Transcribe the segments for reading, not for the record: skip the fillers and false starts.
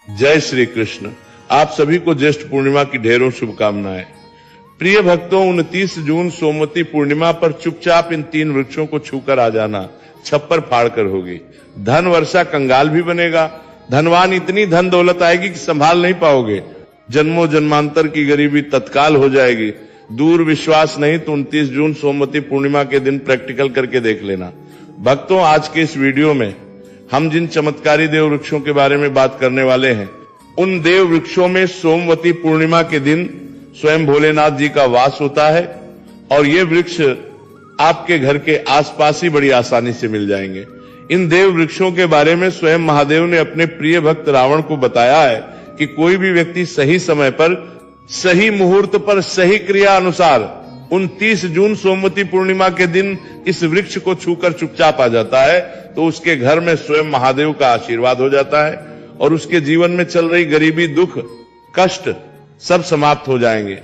जय श्री कृष्ण। आप सभी को ज्येष्ठ पूर्णिमा की ढेरों शुभकामनाएं। प्रिय भक्तों, 29 जून सोमवती पूर्णिमा पर चुपचाप इन 3 वृक्षों को छूकर आ जाना छप्पर फाड़कर होगी। धन वर्षा कंगाल भी बनेगा। धनवान इतनी धन दौलत आएगी कि संभाल नहीं पाओगे। जन्मों जन्मांतर की गरीबी तत्काल हो जाएगी। दूर विश्वास नहीं तो 29 जून सोमवती पूर्णिमा के दिन प्रैक्टिकल करके देख लेना। भक्तों, आज के इस वीडियो में हम जिन चमत्कारी देव वृक्षों के बारे में बात करने वाले हैं, उन देव वृक्षों में सोमवती पूर्णिमा के दिन स्वयं भोलेनाथ जी का वास होता है और ये वृक्ष आपके घर के आसपास ही बड़ी आसानी से मिल जाएंगे। इन देव वृक्षों के बारे में स्वयं महादेव ने अपने प्रिय भक्त रावण को बताया है कि कोई भी व्यक्ति सही समय पर, सही मुहूर्त पर, सही क्रिया अनुसार 29 जून सोमवती पूर्णिमा के दिन इस वृक्ष को छूकर चुपचाप आ जाता है तो उसके घर में स्वयं महादेव का आशीर्वाद हो जाता है और उसके जीवन में चल रही गरीबी, दुख, कष्ट सब समाप्त हो जाएंगे।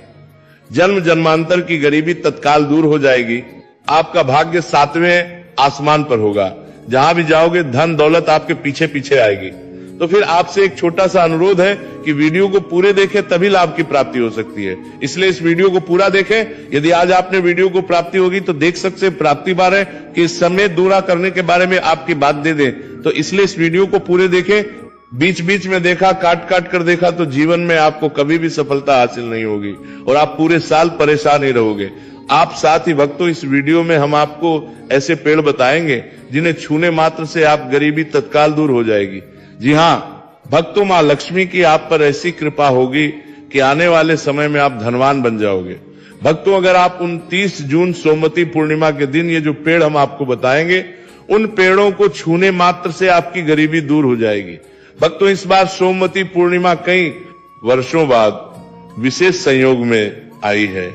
जन्म जन्मांतर की गरीबी तत्काल दूर हो जाएगी। आपका भाग्य 7वें आसमान पर होगा। जहां भी जाओगे धन दौलत आपके पीछे पीछे आएगी। तो फिर आपसे एक छोटा सा अनुरोध है कि वीडियो को पूरे देखें, तभी लाभ की प्राप्ति हो सकती है। इसलिए इस वीडियो को पूरा देखें। यदि आज आपने वीडियो को प्राप्ति होगी तो देख सकते प्राप्ति बार है कि समय दूरा करने के बारे में आपकी बात दे दें, तो इसलिए इस वीडियो को पूरे देखें। बीच बीच में देखा, काट काट कर देखा तो जीवन में आपको कभी भी सफलता हासिल नहीं होगी और आप पूरे साल परेशान ही रहोगे। आप साथ ही भक्तों, इस वीडियो में हम आपको ऐसे पेड़ बताएंगे जिन्हें छूने मात्र से आप गरीबी तत्काल दूर हो जाएगी। जी हां भक्तों, मां लक्ष्मी की आप पर ऐसी कृपा होगी कि आने वाले समय में आप धनवान बन जाओगे। भक्तों, अगर आप 29 जून सोमवती पूर्णिमा के दिन ये जो पेड़ हम आपको बताएंगे, उन पेड़ों को छूने मात्र से आपकी गरीबी दूर हो जाएगी। भक्तों, इस बार सोमवती पूर्णिमा कई वर्षों बाद विशेष संयोग में आई है,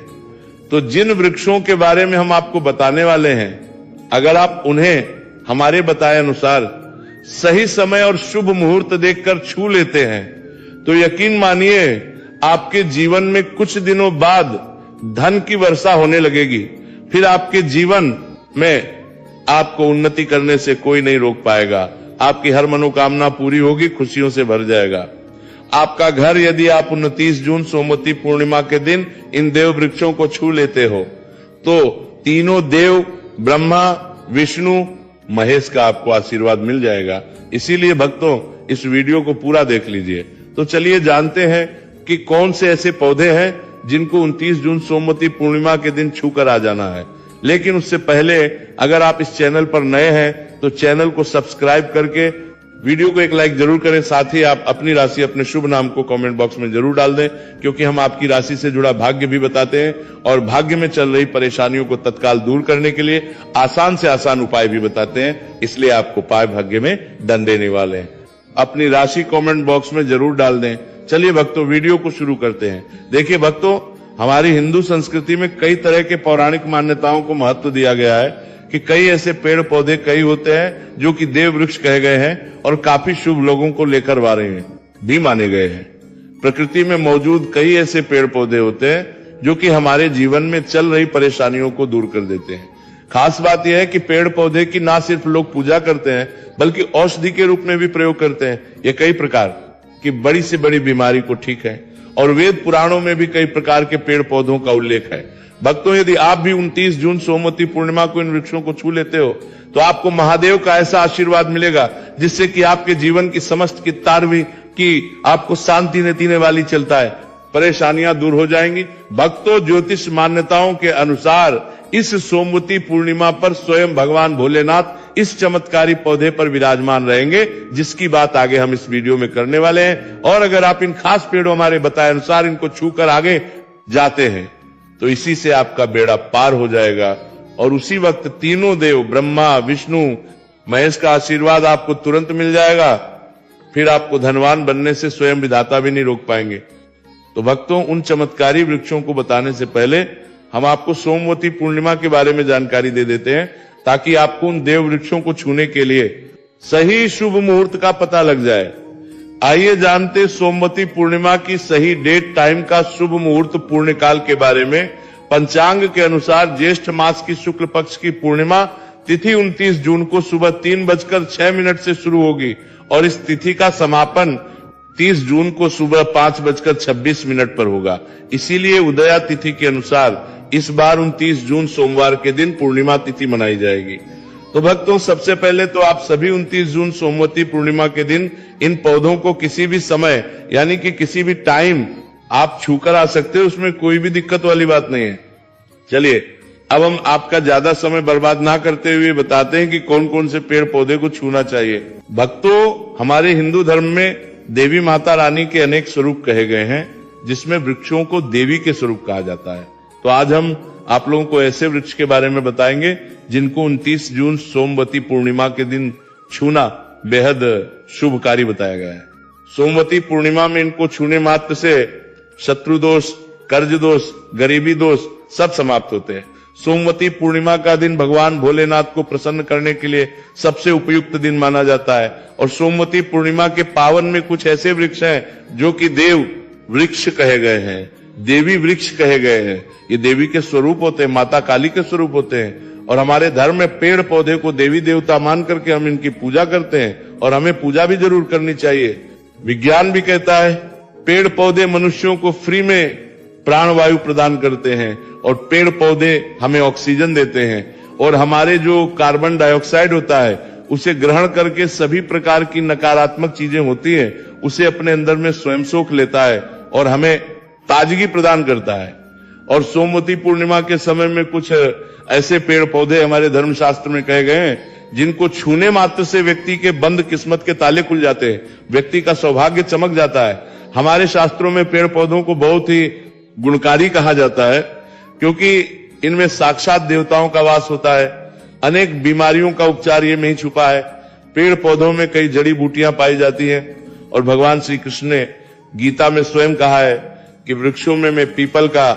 तो जिन वृक्षों के बारे में हम आपको बताने वाले हैं, अगर आप उन्हें हमारे बताए अनुसार सही समय और शुभ मुहूर्त देखकर छू लेते हैं तो यकीन मानिए आपके जीवन में कुछ दिनों बाद धन की वर्षा होने लगेगी। फिर आपके जीवन में आपको उन्नति करने से कोई नहीं रोक पाएगा। आपकी हर मनोकामना पूरी होगी, खुशियों से भर जाएगा आपका घर। यदि आप 29 जून सोमवती पूर्णिमा के दिन इन देव वृक्षों को छू लेते हो तो तीनों देव, ब्रह्मा, विष्णु, महेश का आपको आशीर्वाद मिल जाएगा। इसीलिए भक्तों, इस वीडियो को पूरा देख लीजिए। तो चलिए जानते हैं कि कौन से ऐसे पौधे हैं जिनको 29 जून सोमवती पूर्णिमा के दिन छूकर आ जाना है। लेकिन उससे पहले अगर आप इस चैनल पर नए हैं तो चैनल को सब्सक्राइब करके वीडियो को एक लाइक जरूर करें। साथ ही आप अपनी राशि, अपने शुभ नाम को कमेंट बॉक्स में जरूर डाल दें, क्योंकि हम आपकी राशि से जुड़ा भाग्य भी बताते हैं और भाग्य में चल रही परेशानियों को तत्काल दूर करने के लिए आसान से आसान उपाय भी बताते हैं। इसलिए आपको पाए भाग्य में दंड देने वाले हैं। अपनी राशि कमेंट बॉक्स में जरूर डाल दें। चलिए भक्तों, वीडियो को शुरू करते हैं। देखिए भक्तों, हमारी हिंदू संस्कृति में कई तरह के पौराणिक मान्यताओं को महत्व दिया गया है कि कई ऐसे पेड़ पौधे कई होते हैं जो कि देव वृक्ष कहे गए हैं और काफी शुभ लोगों को लेकर वाले हैं भी माने गए हैं। प्रकृति में मौजूद कई ऐसे पेड़ पौधे होते हैं जो कि हमारे जीवन में चल रही परेशानियों को दूर कर देते हैं। खास बात यह है कि पेड़ पौधे की ना सिर्फ लोग पूजा करते हैं बल्कि औषधि के रूप में भी प्रयोग करते हैं। ये कई प्रकार की बड़ी से बड़ी बीमारी को ठीक है और वेद पुराणों में भी कई प्रकार के पेड़ पौधों का उल्लेख है। भक्तों, यदि आप भी 29 जून सोमवती पूर्णिमा को इन वृक्षों को छू लेते हो तो आपको महादेव का ऐसा आशीर्वाद मिलेगा जिससे कि आपके जीवन की समस्त कितारवी की आपको शांति नेतीने वाली चलता है, परेशानियां दूर हो जाएंगी। भक्तों, ज्योतिष मान्यताओं के अनुसार इस सोमवती पूर्णिमा पर स्वयं भगवान भोलेनाथ इस चमत्कारी पौधे पर विराजमान रहेंगे, जिसकी बात आगे हम इस वीडियो में करने वाले हैं। और अगर आप इन खास पेड़ों हमारे बताए अनुसार इनको छूकर आगे जाते हैं तो इसी से आपका बेड़ा पार हो जाएगा और उसी वक्त तीनों देव, ब्रह्मा, विष्णु, महेश का आशीर्वाद आपको तुरंत मिल जाएगा। फिर आपको धनवान बनने से स्वयं विधाता भी नहीं रोक पाएंगे। तो भक्तों, उन चमत्कारी वृक्षों को बताने से पहले हम आपको सोमवती पूर्णिमा के बारे में जानकारी दे देते हैं ताकि आपको उन देव वृक्षों को छूने के लिए सही शुभ मुहूर्त का पता लग जाए। आइए जानते सोमवती पूर्णिमा की सही डेट, टाइम का शुभ मुहूर्त, पूर्ण काल के बारे में। पंचांग के अनुसार ज्येष्ठ मास की शुक्ल पक्ष की पूर्णिमा तिथि 29 जून को सुबह 3:06 से शुरू होगी और इस तिथि का समापन 30 जून को सुबह 5:26 पर होगा। इसीलिए उदया तिथि के अनुसार इस बार 29 जून सोमवार के दिन पूर्णिमा तिथि मनाई जाएगी। तो भक्तों, सबसे पहले तो आप सभी 29 जून सोमवती पूर्णिमा के दिन इन पौधों को किसी भी समय यानी कि किसी भी टाइम आप छूकर आ सकते हो, उसमें कोई भी दिक्कत वाली बात नहीं है। चलिए अब हम आपका ज्यादा समय बर्बाद ना करते हुए बताते हैं कि कौन कौन से पेड़ पौधे को छूना चाहिए। भक्तों, हमारे हिंदू धर्म में देवी माता रानी के अनेक स्वरूप कहे गए हैं, जिसमें वृक्षों को देवी के स्वरूप कहा जाता है। तो आज हम आप लोगों को ऐसे वृक्ष के बारे में बताएंगे जिनको 29 जून सोमवती पूर्णिमा के दिन छूना बेहद शुभकारी बताया गया है। सोमवती पूर्णिमा में इनको छूने मात्र से शत्रु दोष, कर्ज दोष, गरीबी दोष सब समाप्त होते हैं। सोमवती पूर्णिमा का दिन भगवान भोलेनाथ को प्रसन्न करने के लिए सबसे उपयुक्त दिन माना जाता है। और सोमवती पूर्णिमा के पावन में कुछ ऐसे वृक्ष हैं जो कि देव वृक्ष कहे गए हैं, देवी वृक्ष कहे गए हैं। ये देवी के स्वरूप होते हैं, माता काली के स्वरूप होते हैं। और हमारे धर्म में पेड़ पौधे को देवी देवता मान करके हम इनकी पूजा करते हैं, और हमें पूजा भी जरूर करनी चाहिए। विज्ञान भी कहता है पेड़ पौधे मनुष्यों को फ्री में प्राण वायु प्रदान करते हैं, और पेड़ पौधे हमें ऑक्सीजन देते हैं, और हमारे जो कार्बन डाइऑक्साइड होता है उसे ग्रहण करके सभी प्रकार की नकारात्मक चीजें होती है उसे अपने अंदर में स्वयं सोख लेता है और हमें ताजगी प्रदान करता है। और सोमवती पूर्णिमा के समय में कुछ ऐसे पेड़ पौधे हमारे धर्मशास्त्र में कहे गए हैं जिनको छूने मात्र से व्यक्ति के बंद किस्मत के ताले खुल जाते हैं, व्यक्ति का सौभाग्य चमक जाता है। हमारे शास्त्रों में पेड़ पौधों को बहुत ही गुणकारी कहा जाता है, क्योंकि इनमें साक्षात देवताओं का वास होता है। अनेक बीमारियों का उपचार ये में ही छुपा है। पेड़ पौधों में कई जड़ी बूटियां पाई जाती हैं, और भगवान श्री कृष्ण ने गीता में स्वयं कहा है कि वृक्षों में मैं पीपल का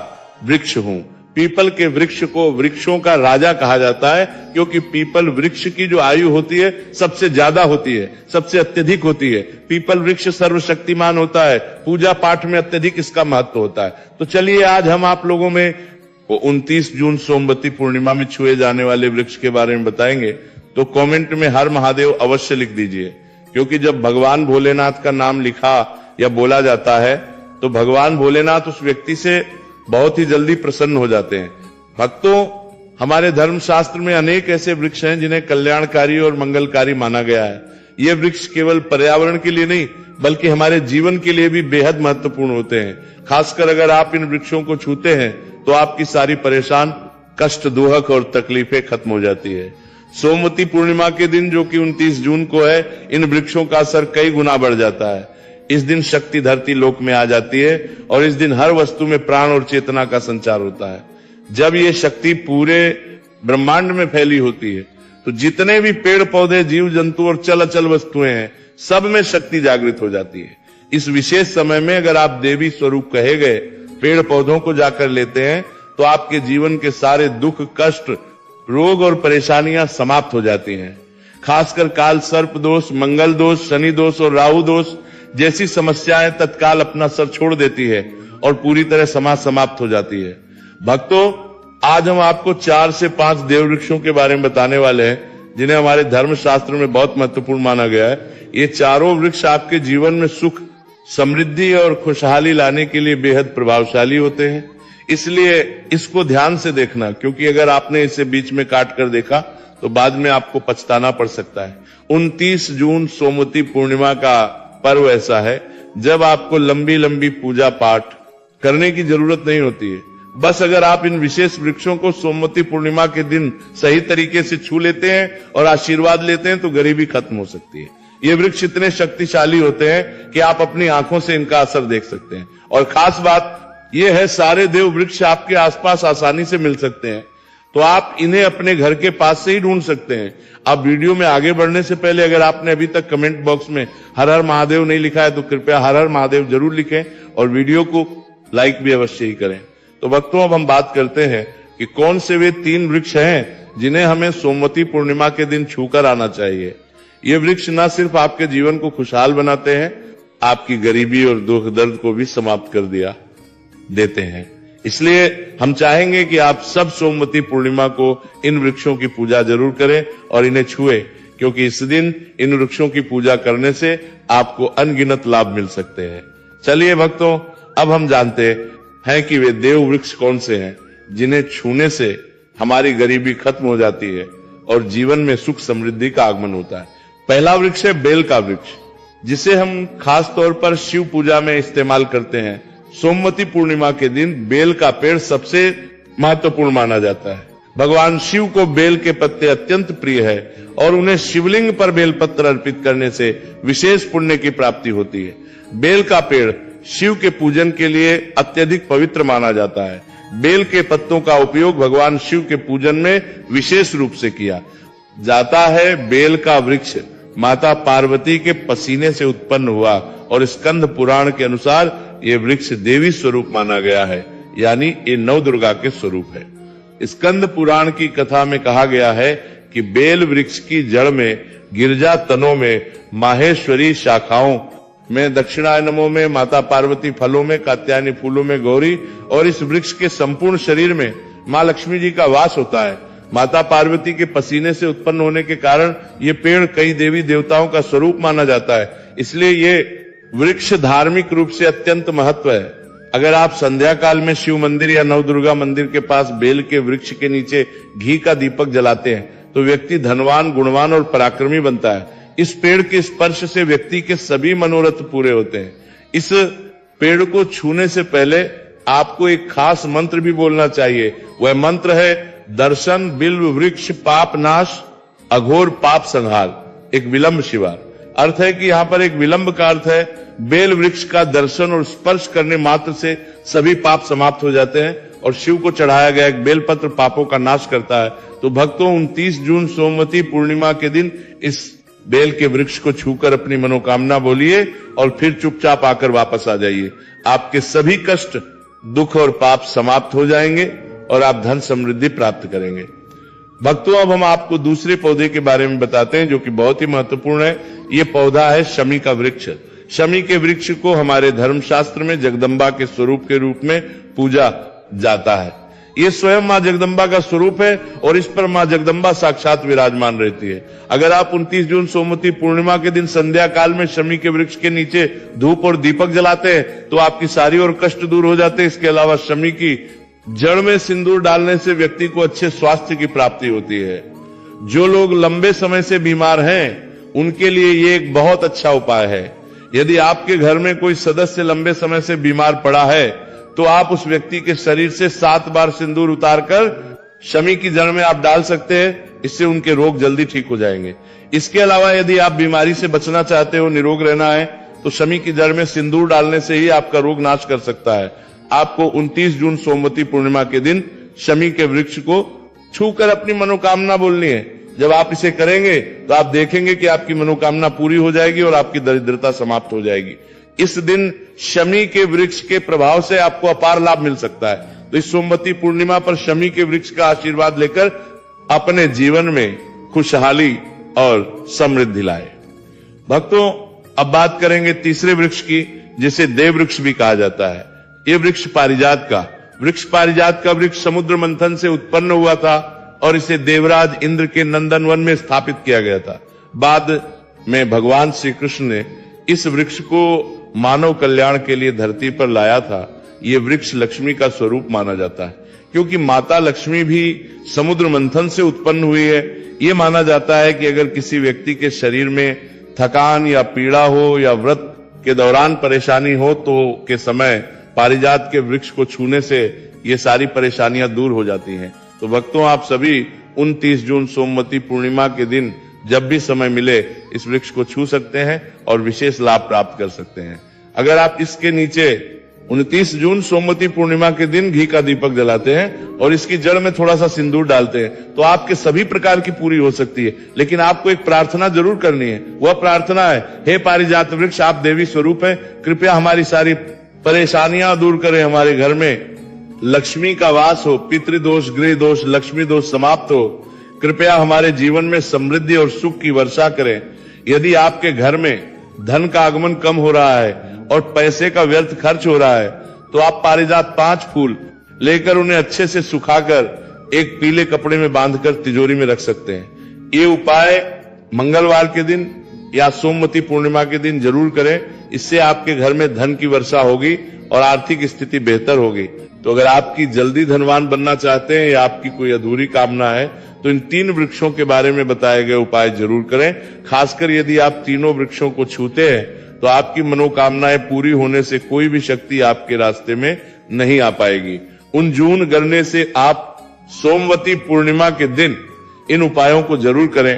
वृक्ष हूं। पीपल के वृक्ष को वृक्षों का राजा कहा जाता है, क्योंकि पीपल वृक्ष की जो आयु होती है सबसे ज्यादा होती है, सबसे अत्यधिक होती है। पीपल वृक्ष सर्वशक्तिमान होता है, पूजा पाठ में अत्यधिक इसका महत्व होता है। तो चलिए आज हम आप लोगों में 29 जून सोमवती पूर्णिमा में छुए जाने वाले वृक्ष के बारे में बताएंगे। तो कमेंट में हर महादेव अवश्य लिख दीजिए, क्योंकि जब भगवान भोलेनाथ का नाम लिखा या बोला जाता है तो भगवान भोलेनाथ उस व्यक्ति से बहुत ही जल्दी प्रसन्न हो जाते हैं। भक्तों, हमारे धर्मशास्त्र में अनेक ऐसे वृक्ष हैं जिन्हें कल्याणकारी और मंगलकारी माना गया है। ये वृक्ष केवल पर्यावरण के लिए नहीं बल्कि हमारे जीवन के लिए भी बेहद महत्वपूर्ण होते हैं। खासकर अगर आप इन वृक्षों को छूते हैं तो आपकी सारी परेशान, कष्ट, दुहक और तकलीफें खत्म हो जाती है। सोमवती पूर्णिमा के दिन जो कि 29 जून को है, इन वृक्षों का असर कई गुना बढ़ जाता है। इस दिन शक्ति धरती लोक में आ जाती है, और इस दिन हर वस्तु में प्राण और चेतना का संचार होता है। जब ये शक्ति पूरे ब्रह्मांड में फैली होती है तो जितने भी पेड़ पौधे, जीव जंतु और चल अचल वस्तुएं हैं, सब में शक्ति जागृत हो जाती है। इस विशेष समय में अगर आप देवी स्वरूप कहे गए पेड़ पौधों को जाकर लेते हैं तो आपके जीवन के सारे दुख, कष्ट, रोग और परेशानियां समाप्त हो जाती हैं। खासकर काल सर्प दोष, मंगल दोष, शनि दोष और राहु दोष जैसी समस्याएं तत्काल अपना सर छोड़ देती है और पूरी तरह समाप्त हो जाती है। भक्तों, आज हम आपको 4 से 5 देव वृक्षों के बारे में बताने वाले हैं जिन्हें हमारे धर्मशास्त्र में बहुत महत्वपूर्ण माना गया है। ये चारों वृक्ष आपके जीवन में सुख, समृद्धि और खुशहाली लाने के लिए बेहद प्रभावशाली होते हैं। इसलिए इसको ध्यान से देखना, क्योंकि अगर आपने इसे बीच में काट कर देखा तो बाद में आपको पछताना पड़ सकता है। 29 जून सोमवती पूर्णिमा का पर्व ऐसा है जब आपको लंबी लंबी पूजा पाठ करने की जरूरत नहीं होती है। बस अगर आप इन विशेष वृक्षों को सोमवती पूर्णिमा के दिन सही तरीके से छू लेते हैं और आशीर्वाद लेते हैं तो गरीबी खत्म हो सकती है। ये वृक्ष इतने शक्तिशाली होते हैं कि आप अपनी आंखों से इनका असर देख सकते हैं। और खास बात यह है, सारे देव वृक्ष आपके आसपास आसानी से मिल सकते हैं, तो आप इन्हें अपने घर के पास से ही ढूंढ सकते हैं। आप वीडियो में आगे बढ़ने से पहले अगर आपने अभी तक कमेंट बॉक्स में हर हर महादेव नहीं लिखा है तो कृपया हर हर महादेव जरूर लिखें और वीडियो को लाइक भी अवश्य ही करें। तो भक्तों, अब हम बात करते हैं कि कौन से वे 3 वृक्ष हैं जिन्हें हमें सोमवती पूर्णिमा के दिन छूकर आना चाहिए। ये वृक्ष न सिर्फ आपके जीवन को खुशहाल बनाते हैं, आपकी गरीबी और दुख दर्द को भी समाप्त कर देते हैं। इसलिए हम चाहेंगे कि आप सब सोमवती पूर्णिमा को इन वृक्षों की पूजा जरूर करें और इन्हें छुए, क्योंकि इस दिन इन वृक्षों की पूजा करने से आपको अनगिनत लाभ मिल सकते हैं। चलिए भक्तों, अब हम जानते हैं कि वे देव वृक्ष कौन से हैं जिन्हें छूने से हमारी गरीबी खत्म हो जाती है और जीवन में सुख समृद्धि का आगमन होता है। पहला वृक्ष है बेल का वृक्ष, जिसे हम खास तौर पर शिव पूजा में इस्तेमाल करते हैं। सोमवती पूर्णिमा के दिन बेल का पेड़ सबसे महत्वपूर्ण माना जाता है। भगवान शिव को बेल के पत्ते अत्यंत प्रिय है और उन्हें शिवलिंग पर बेलपत्र अर्पित करने से विशेष पुण्य की प्राप्ति होती है। बेल का पेड़ शिव के पूजन के लिए अत्यधिक पवित्र माना जाता है। बेल के पत्तों का उपयोग भगवान शिव के पूजन में विशेष रूप से किया जाता है। बेल का वृक्ष माता पार्वती के पसीने से उत्पन्न हुआ और स्कंद पुराण के अनुसार ये वृक्ष देवी स्वरूप माना गया है, यानी ये नवदुर्गा के स्वरूप है। स्कंद पुराण की कथा में कहा गया है कि बेल वृक्ष की जड़ में, गिरजा तनों में, माहेश्वरी शाखाओं में, दक्षिणायनमों में, माता पार्वती फलों में, कात्यायनी फूलों में गौरी, और इस वृक्ष के संपूर्ण शरीर में मां लक्ष्मी जी का वास होता है। माता पार्वती के पसीने से उत्पन्न होने के कारण ये पेड़ कई देवी देवताओं का स्वरूप माना जाता है, इसलिए ये वृक्ष धार्मिक रूप से अत्यंत महत्व है। अगर आप संध्या काल में शिव मंदिर या नवदुर्गा मंदिर के पास बेल के वृक्ष के नीचे घी का दीपक जलाते हैं तो व्यक्ति धनवान, गुणवान और पराक्रमी बनता है। इस पेड़ के स्पर्श से व्यक्ति के सभी मनोरथ पूरे होते हैं। इस पेड़ को छूने से पहले आपको एक खास मंत्र भी बोलना चाहिए। वह मंत्र है दर्शन बिल्व वृक्ष पाप नाश अघोर पाप संहार, एक विलंब शिवार। अर्थ है कि यहाँ पर एक विलंब का अर्थ है बेल वृक्ष का दर्शन और स्पर्श करने मात्र से सभी पाप समाप्त हो जाते हैं और शिव को चढ़ाया गया एक बेलपत्र पापों का नाश करता है। तो भक्तों, 29 जून सोमवती पूर्णिमा के दिन इस बेल के वृक्ष को छूकर अपनी मनोकामना बोलिए और फिर चुपचाप आकर वापस आ जाइए। आपके सभी कष्ट, दुख और पाप समाप्त हो जाएंगे और आप धन समृद्धि प्राप्त करेंगे। भक्तों, अब हम आपको दूसरे पौधे के बारे में बताते हैं जो कि बहुत ही महत्वपूर्ण है। ये पौधा है शमी का वृक्ष। शमी के वृक्ष को हमारे धर्मशास्त्र में जगदम्बा के स्वरूप के रूप में पूजा जाता है। ये स्वयं मां जगदम्बा का स्वरूप है और इस पर मां जगदम्बा साक्षात विराजमान रहती है। अगर आप 29 जून सोमवती पूर्णिमा के दिन संध्या काल में शमी के वृक्ष के नीचे धूप और दीपक जलाते हैं तो आपकी सारी और कष्ट दूर हो जाते हैं। इसके अलावा शमी की जड़ में सिंदूर डालने से व्यक्ति को अच्छे स्वास्थ्य की प्राप्ति होती है। जो लोग लंबे समय से बीमार हैं उनके लिए ये एक बहुत अच्छा उपाय है। यदि आपके घर में कोई सदस्य लंबे समय से बीमार पड़ा है तो आप उस व्यक्ति के शरीर से 7 बार सिंदूर उतारकर शमी की जड़ में आप डाल सकते हैं। इससे उनके रोग जल्दी ठीक हो जाएंगे। इसके अलावा यदि आप बीमारी से बचना चाहते हो, निरोग रहना है, तो शमी की जड़ में सिंदूर डालने से ही आपका रोग नाश कर सकता है। आपको 29 जून सोमवती पूर्णिमा के दिन शमी के वृक्ष को छूकर अपनी मनोकामना बोलनी है। जब आप इसे करेंगे तो आप देखेंगे कि आपकी मनोकामना पूरी हो जाएगी और आपकी दरिद्रता समाप्त हो जाएगी। इस दिन शमी के वृक्ष के प्रभाव से आपको अपार लाभ मिल सकता है। तो इस सोमवती पूर्णिमा पर शमी के वृक्ष का आशीर्वाद लेकर अपने जीवन में खुशहाली और समृद्धि लाए। भक्तों, अब बात करेंगे तीसरे वृक्ष की, जिसे देव वृक्ष भी कहा जाता है। ये वृक्ष पारिजात का वृक्ष समुद्र मंथन से उत्पन्न हुआ था और इसे देवराज इंद्र के नंदनवन में स्थापित किया गया था। बाद में भगवान श्री कृष्ण ने इस वृक्ष को मानव कल्याण के लिए धरती पर लाया था। ये वृक्ष लक्ष्मी का स्वरूप माना जाता है क्योंकि माता लक्ष्मी भी समुद्र मंथन से उत्पन्न हुई है। ये माना जाता है कि अगर किसी व्यक्ति के शरीर में थकान या पीड़ा हो या व्रत के दौरान परेशानी हो तो के समय पारिजात के वृक्ष को छूने से ये सारी परेशानियां दूर हो जाती हैं। तो भक्तों, आप सभी 29 जून सोमवती पूर्णिमा के दिन जब भी समय मिले इस वृक्ष को छू सकते हैं और विशेष लाभ प्राप्त कर सकते हैं। अगर आप इसके नीचे 29 जून सोमवती पूर्णिमा के दिन घी का दीपक जलाते हैं और इसकी जड़ में थोड़ा सा सिंदूर डालते हैं तो आपके सभी प्रकार की पूरी हो सकती है। लेकिन आपको एक प्रार्थना जरूर करनी है। वह प्रार्थना है, हे पारिजात वृक्ष, आप देवी स्वरूप हैं, कृपया हमारी सारी परेशानियां दूर करें, हमारे घर में लक्ष्मी का वास हो, पितृदोष, गृह दोष, लक्ष्मी दोष समाप्त हो, कृपया हमारे जीवन में समृद्धि और सुख की वर्षा करें। यदि आपके घर में धन का आगमन कम हो रहा है और पैसे का व्यर्थ खर्च हो रहा है तो आप पारिजात 5 फूल लेकर उन्हें अच्छे से सुखाकर एक पीले कपड़े में बांधकर तिजोरी में रख सकते हैं। ये उपाय मंगलवार के दिन या सोमवती पूर्णिमा के दिन जरूर करें। इससे आपके घर में धन की वर्षा होगी और आर्थिक स्थिति बेहतर होगी। तो अगर आपकी जल्दी धनवान बनना चाहते हैं या आपकी कोई अधूरी कामना है तो इन 3 वृक्षों के बारे में बताए गए उपाय जरूर करें। खासकर यदि आप तीनों वृक्षों को छूते हैं तो आपकी मनोकामनाएं पूरी होने से कोई भी शक्ति आपके रास्ते में नहीं आ पाएगी। उन जून करने से आप सोमवती पूर्णिमा के दिन इन उपायों को जरूर करें।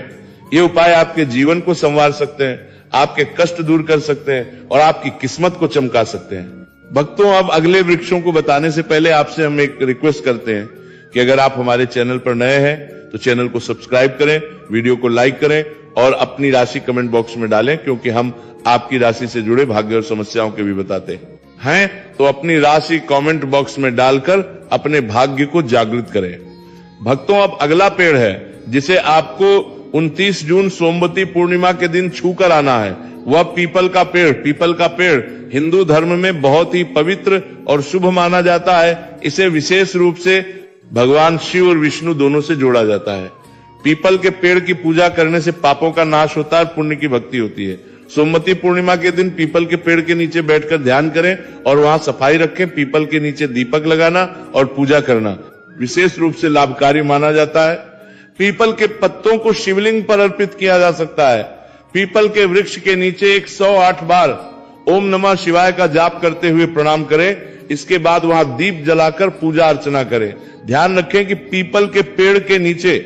ये उपाय आपके जीवन को संवार सकते हैं, आपके कष्ट दूर कर सकते हैं और आपकी किस्मत को चमका सकते हैं। भक्तों, अब अगले वृक्षों को बताने से पहले आपसे हम एक रिक्वेस्ट करते हैं कि अगर आप हमारे चैनल पर नए हैं तो चैनल को सब्सक्राइब करें, वीडियो को लाइक करें और अपनी राशि कमेंट बॉक्स में डालें, क्योंकि हम आपकी राशि से जुड़े भाग्य और समस्याओं के भी बताते हैं। तो अपनी राशि कमेंट बॉक्स में डालकर अपने भाग्य को जागृत करें। भक्तों, अब अगला पेड़ है जिसे आपको 29 जून सोमवती पूर्णिमा के दिन छूकर आना है। वह पीपल का पेड़। पीपल का पेड़ हिंदू धर्म में बहुत ही पवित्र और शुभ माना जाता है। इसे विशेष रूप से भगवान शिव और विष्णु दोनों से जोड़ा जाता है। पीपल के पेड़ की पूजा करने से पापों का नाश होता है और पुण्य की भक्ति होती है। सोमवती पूर्णिमा के दिन पीपल के पेड़ के नीचे बैठकर ध्यान करें और वहां सफाई रखें। पीपल के नीचे दीपक लगाना और पूजा करना विशेष रूप से लाभकारी माना जाता है। पीपल के पत्तों को शिवलिंग पर अर्पित किया जा सकता है। पीपल के वृक्ष के नीचे 108 बार ओम नमः शिवाय का जाप करते हुए प्रणाम करें। इसके बाद वहां दीप जलाकर पूजा अर्चना करें। ध्यान रखें कि पीपल के पेड़ के नीचे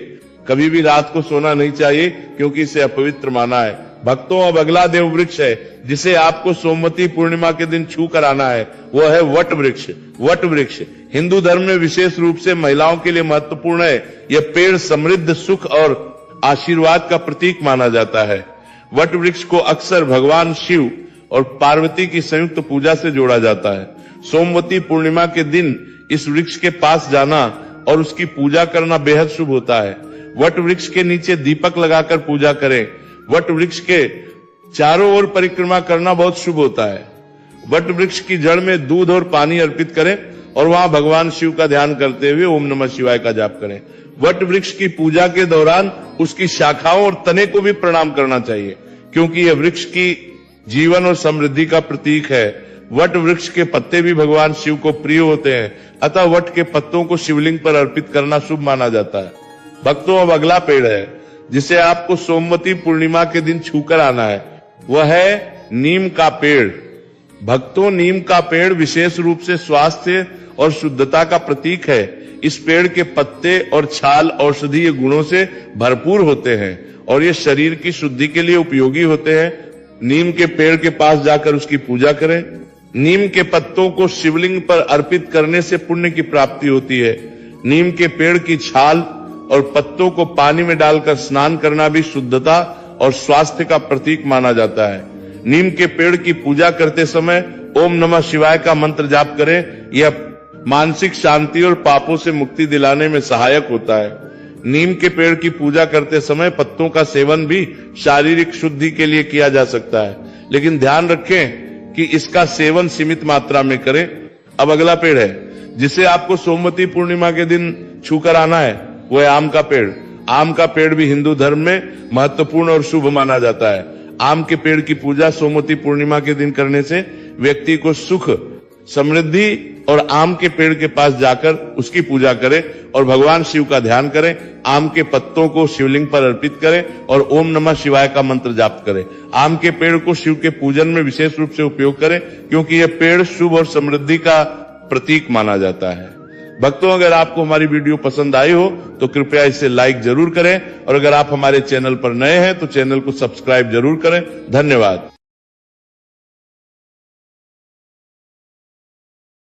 कभी भी रात को सोना नहीं चाहिए, क्योंकि इसे अपवित्र माना है। भक्तों, अब अगला देव वृक्ष है जिसे आपको सोमवती पूर्णिमा के दिन छू कर आना है। वह है वट वृक्ष। वट वृक्ष हिंदू धर्म में विशेष रूप से महिलाओं के लिए महत्वपूर्ण है। यह पेड़ समृद्ध, सुख और आशीर्वाद का प्रतीक माना जाता है। वट वृक्ष को अक्सर भगवान शिव और पार्वती की संयुक्त पूजा से जोड़ा जाता है। सोमवती पूर्णिमा के दिन इस वृक्ष के पास जाना और उसकी पूजा करना बेहद शुभ होता है। वट वृक्ष के नीचे दीपक लगाकर पूजा करें। वट वृक्ष के चारों ओर परिक्रमा करना बहुत शुभ होता है। वट वृक्ष की जड़ में दूध और पानी अर्पित करें और वहां भगवान शिव का ध्यान करते हुए ओम नमः शिवाय का जाप करें। वट वृक्ष की पूजा के दौरान उसकी शाखाओं और तने को भी प्रणाम करना चाहिए, क्योंकि यह वृक्ष की जीवन और समृद्धि का प्रतीक है। वट वृक्ष के पत्ते भी भगवान शिव को प्रिय होते हैं, अतः वट के पत्तों को शिवलिंग पर अर्पित करना शुभ माना जाता है। भक्तों, अब अगला पेड़ है जिसे आपको सोमवती पूर्णिमा के दिन छूकर आना है। वह है नीम का पेड़। भक्तों, नीम का पेड़ विशेष रूप से स्वास्थ्य और शुद्धता का प्रतीक है। इस पेड़ के पत्ते और छाल औषधीय गुणों से भरपूर होते हैं और ये शरीर की शुद्धि के लिए उपयोगी होते हैं। नीम के पेड़ के पास जाकर उसकी पूजा करें। नीम के पत्तों को शिवलिंग पर अर्पित करने से पुण्य की प्राप्ति होती है। नीम के पेड़ की छाल और पत्तों को पानी में डालकर स्नान करना भी शुद्धता और स्वास्थ्य का प्रतीक माना जाता है। नीम के पेड़ की पूजा करते समय ओम नमः शिवाय का मंत्र जाप करें। यह मानसिक शांति और पापों से मुक्ति दिलाने में सहायक होता है। नीम के पेड़ की पूजा करते समय पत्तों का सेवन भी शारीरिक शुद्धि के लिए किया जा सकता है, लेकिन ध्यान रखें कि इसका सेवन सीमित मात्रा में करें। अब अगला पेड़ है जिसे आपको सोमवती पूर्णिमा के दिन छूकर आना है। वह है आम का पेड़। आम का पेड़ भी हिंदू धर्म में महत्वपूर्ण और शुभ माना जाता है। आम के पेड़ की पूजा सोमवती पूर्णिमा के दिन करने से व्यक्ति को सुख, समृद्धि और आम के पेड़ के पास जाकर उसकी पूजा करें और भगवान शिव का ध्यान करें। आम के पत्तों को शिवलिंग पर अर्पित करें और ओम नमः शिवाय का मंत्र जाप करें। आम के पेड़ को शिव के पूजन में विशेष रूप से उपयोग करें, क्योंकि यह पेड़ शुभ और समृद्धि का प्रतीक माना जाता है। भक्तों, अगर आपको हमारी वीडियो पसंद आई हो तो कृपया इसे लाइक जरूर करें और अगर आप हमारे चैनल पर नए हैं तो चैनल को सब्सक्राइब जरूर करें। धन्यवाद।